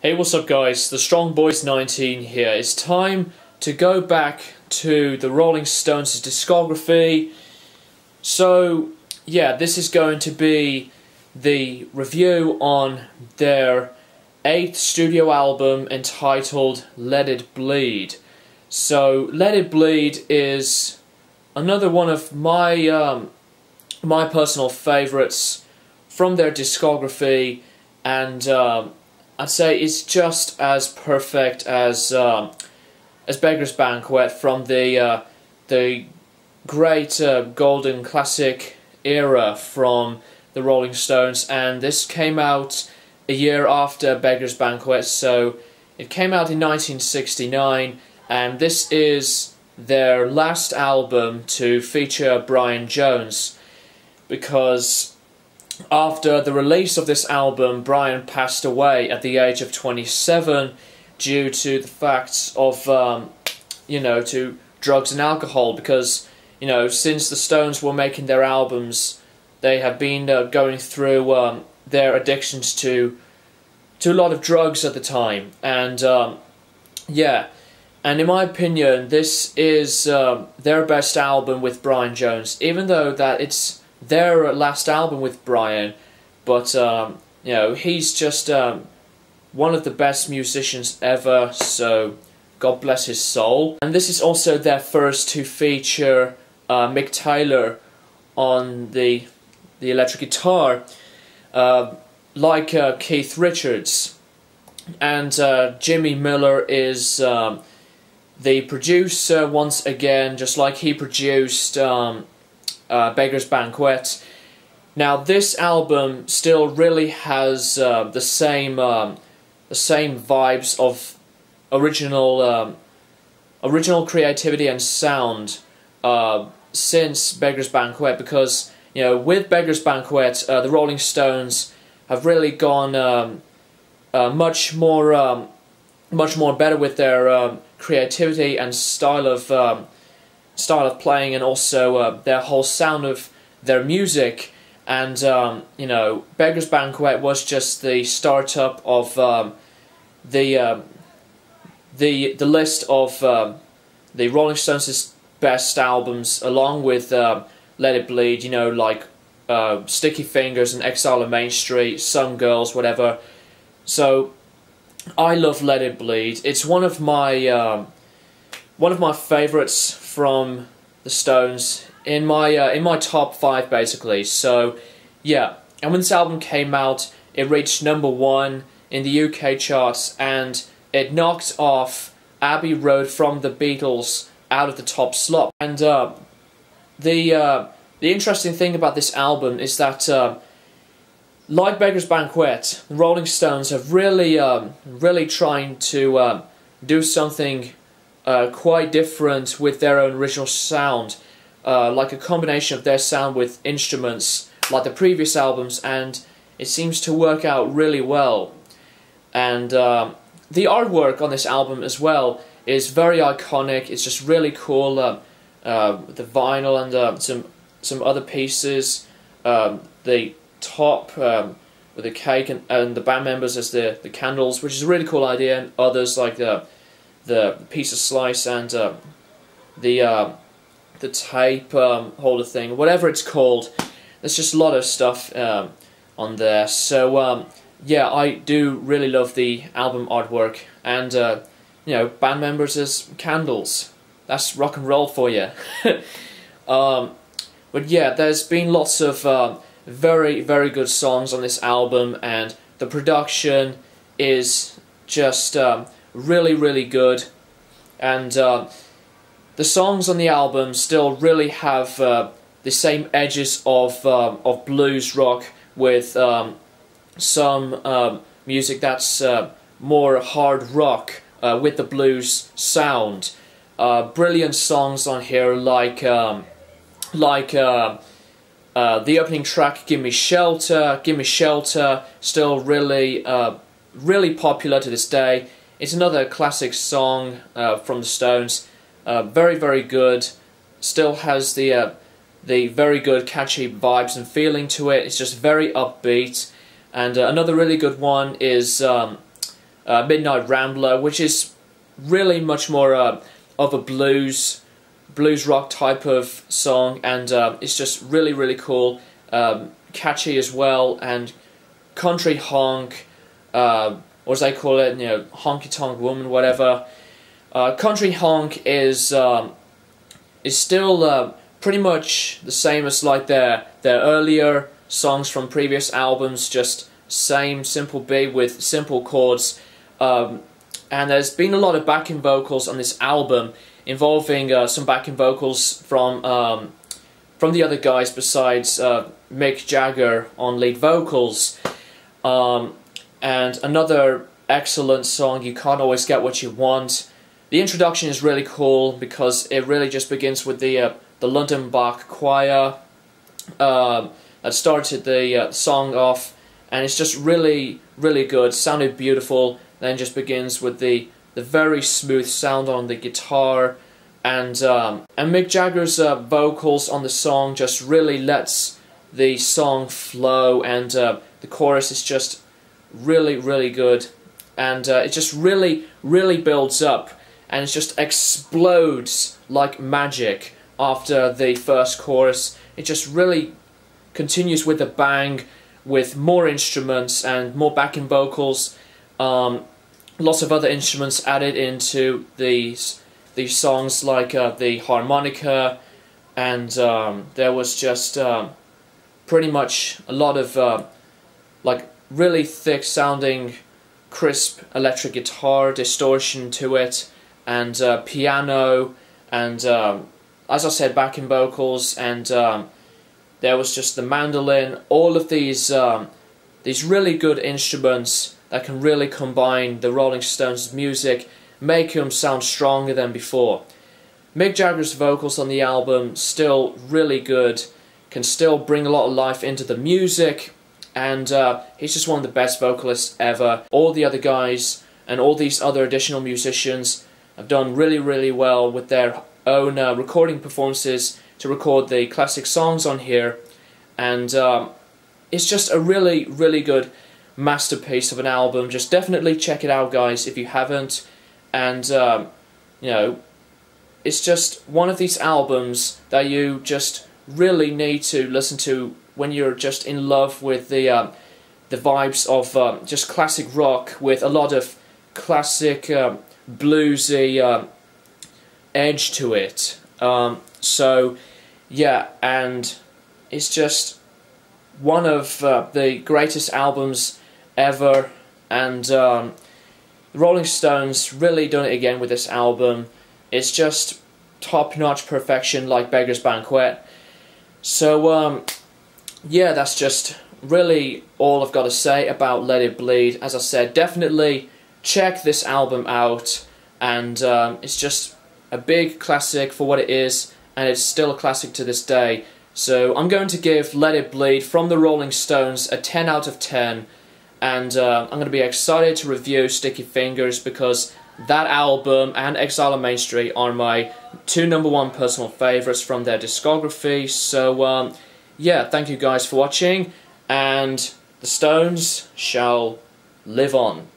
Hey, what's up guys, the Strong Boys 19 here. It's time to go back to the Rolling Stones' discography. So, yeah, this is going to be the review on their 8th studio album entitled Let It Bleed. So, Let It Bleed is another one of my personal favourites from their discography, and I'd say it's just as perfect as Beggar's Banquet from the great golden classic era from the Rolling Stones. And this came out a year after Beggar's Banquet, so it came out in 1969, and this is their last album to feature Brian Jones, because after the release of this album, Brian passed away at the age of 27 due to the facts of, to drugs and alcohol. Because, since the Stones were making their albums, they have been going through their addictions to a lot of drugs at the time. And, and in my opinion, this is their best album with Brian Jones, even though that it's their last album with Brian, but he's just one of the best musicians ever, so God bless his soul. And this is also their first to feature Mick Taylor on the electric guitar, like Keith Richards. And Jimmy Miller is the producer once again, just like he produced Beggar's Banquet. Now, this album still really has the same vibes of original creativity and sound since Beggar's Banquet, because with Beggar's Banquet, the Rolling Stones have really gone much more better with their creativity and style of playing, and also their whole sound of their music. And Beggar's Banquet was just the startup of the list of the Rolling Stones' best albums, along with Let It Bleed, like Sticky Fingers and Exile on Main Street, Some Girls, whatever. So I love Let It Bleed. It's one of my favourites from the Stones, in my top 5 basically. So yeah, and when this album came out, it reached #1 in the UK charts, and it knocked off Abbey Road from the Beatles out of the top slot. And the interesting thing about this album is that like Beggar's Banquet, the Rolling Stones have really trying to do something quite different with their own original sound, like a combination of their sound with instruments like the previous albums, and it seems to work out really well. And the artwork on this album as well is very iconic. It's just really cool. The vinyl and some other pieces, the top with the cake and the band members as the candles, which is a really cool idea, and others like the pizza slice and the tape holder thing, whatever it's called. There's just a lot of stuff on there. So yeah, I do really love the album artwork, and band members as candles. That's rock and roll for you. But yeah, there's been lots of very, very good songs on this album, and the production is just really, really good. And the songs on the album still really have the same edges of blues rock, with some music that's more hard rock with the blues sound. Brilliant songs on here, like the opening track, Give Me Shelter. Give Me Shelter, still really popular to this day. It's another classic song from the Stones. Very, very good. Still has the very good catchy vibes and feeling to it. It's just very upbeat. And another really good one is Midnight Rambler, which is really much more of a blues rock type of song, and it's just really cool, catchy as well, and country honk, or as they call it, you know, honky tonk woman, whatever. Country honk is still pretty much the same as like their earlier songs from previous albums, just same simple beat with simple chords, and there's been a lot of backing vocals on this album, involving some backing vocals from the other guys besides Mick Jagger on lead vocals, and another excellent song, You Can't Always Get What You Want. The introduction is really cool because it really just begins with the London Bach Choir that started the song off, and it's just really good, sounded beautiful. Then just begins with the very smooth sound on the guitar, and Mick Jagger's vocals on the song just really lets the song flow, and the chorus is just really good, and it just really builds up, and it just explodes like magic after the first chorus. It just really continues with a bang, with more instruments and more backing vocals, lots of other instruments added into these songs, like the harmonica, and there was just pretty much a lot of like really thick sounding crisp electric guitar distortion to it, and piano, and as I said, backing vocals, and there was just the mandolin, all of these really good instruments that can really combine the Rolling Stones' music, make them sound stronger than before. Mick Jagger's vocals on the album still really good, can still bring a lot of life into the music, and he's just one of the best vocalists ever. All the other guys and all these other additional musicians have done really well with their own recording performances to record the classic songs on here, and it's just a really good masterpiece of an album. Just definitely check it out, guys, if you haven't. And you know, it's just one of these albums that you just really need to listen to when you're just in love with the vibes of just classic rock with a lot of classic bluesy edge to it. So yeah, and it's just one of the greatest albums ever, and the Rolling Stones really done it again with this album. It's just top-notch perfection, like Beggar's Banquet. So yeah, that's just really all I've got to say about Let It Bleed. As I said, definitely check this album out, and it's just a big classic for what it is, and it's still a classic to this day. So I'm going to give Let It Bleed from the Rolling Stones a 10 out of 10, and I'm going to be excited to review Sticky Fingers, because that album and Exile on Main Street are my two #1 personal favourites from their discography. So yeah, thank you guys for watching, and the Stones shall live on.